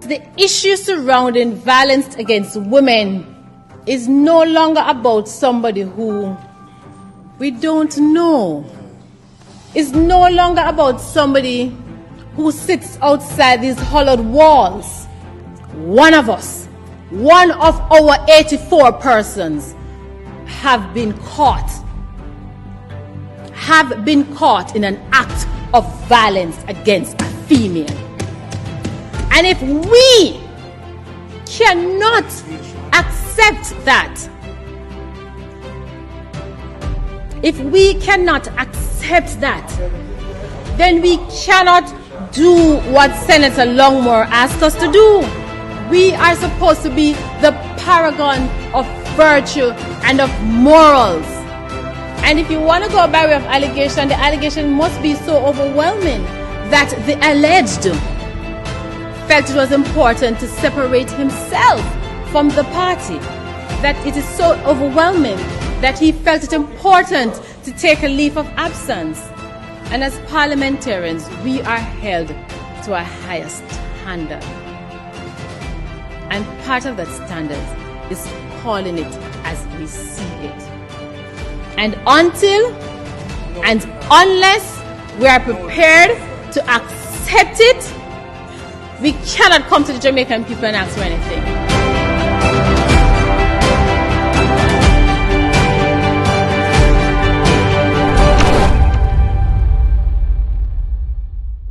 the issue surrounding violence against women is no longer about somebody who we don't know. It's no longer about somebody who sits outside these hollowed walls. One of us, one of our 84 persons have been caught in an act of violence against a female. And if we cannot accept that, then we cannot do what Senator Longmore asked us to do. We are supposed to be the paragon of virtue and of morals. And if you want to go by way of allegation, the allegation must be so overwhelming that the alleged felt it was important to separate himself from the party. That it is so overwhelming that he felt it important to take a leave of absence. And as parliamentarians, we are held to a higher standard. And part of that standard is calling it as we see it. And until and unless we are prepared to accept it, we cannot come to the Jamaican people and ask for anything.